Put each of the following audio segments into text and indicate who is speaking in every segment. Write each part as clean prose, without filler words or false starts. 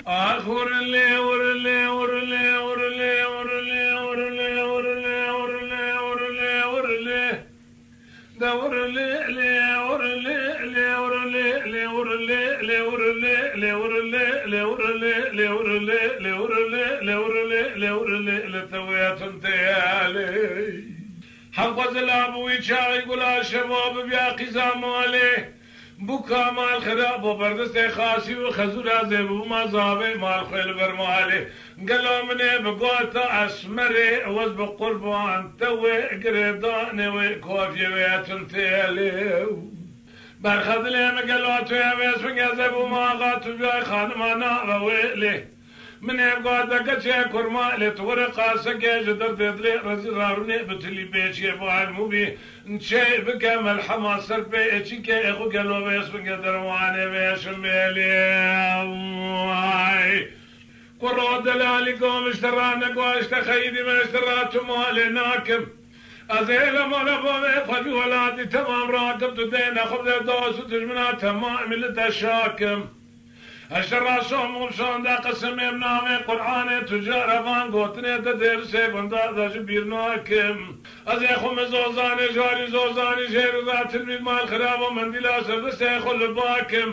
Speaker 1: آخ ورله ورله ورله ورله ورله ورله ورله ورله ورله ورله ده ورله له ورله له ورله له ورله له ورله له ورله له ورله له ورله له ورله له ورله له ورله لتويات تيالي حق زلابوي شاي قلا شباب بياقي زمالي بوكا مال خراب وبردست خاشي وخزور عزيبو ما زابي مال خيل برمالي قالوا مني بقوتا أسمري وز بقربان توي قريداني وكوفي وياتنتيالي برخد لي مقالوا توي بيس بقزيبو ما غاتو بياي خانمانا رويلي من يبقى دقشي كرمالي تورقا سكي جدر تدري رزي راروني بتلي بيشي بوعد موبي نشي بكامل حما سربي اتشيكي اخو قالوا بيس بقدر واني بيش ميلي قروا دلالي قوم اشترانك واشتخيدي ما اشتراتو مالي ناكم أزيل مولا بوي خفي ولادي تمام راكب تدين خبز دوس وتجمنا تمام اللي تشاكم اشترى صوم وبصون دا قسم بنامي قرآن تجار فان قوتني تدير سيفن دا جبير ناكم أزيخو مزوزاني جاري زوزاني جير ذات الميد مال خراب ومندلا سرد سيخو لباكم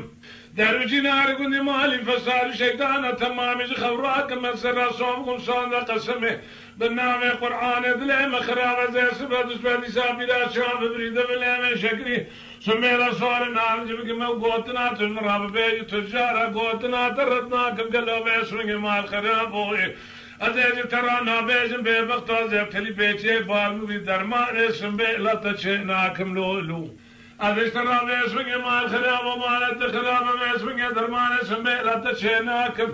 Speaker 1: دروجي نار قندي مالي فسار شيطانا تمامي خوراكم من سرى صوم وبصون دا قسمي بنامي قرآن دليم خراب زي سبت سبت سابي دا شام بريد بليم شكري سميرا صور نار جبك مو قوتنا تجمرها ببيج تجارة قوتنا تردنا كم قلو بيسرنج مال خرابوي أزيج ترانا بيجن بيبقت أزيب تلي بيتي بالمو بي درمان اسم بي لا تشينا كم لولو أزيج ترانا بيسرنج مال خرابو مالت خرابو بيسرنج درمان اسم بي لا تشينا كم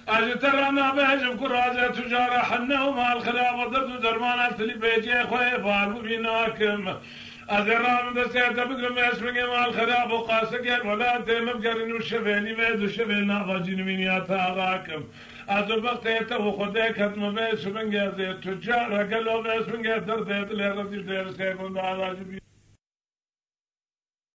Speaker 1: أزيج ترانا بيجن كرازة تجارة حنا ومال خرابو دردو درمان تلي بيتي خوي بالمو بيناكم أذرام دستيات بقرم اسمك مال خراب وقاسك ولا تيم بقرن وشفيني بيد وشفينا ضاجين من ياتاراكم أذبقت يتو خديك هتم بيس من جازي تجارة قالوا بيس من جازي ترديت لي رزيل دير سيكون دعا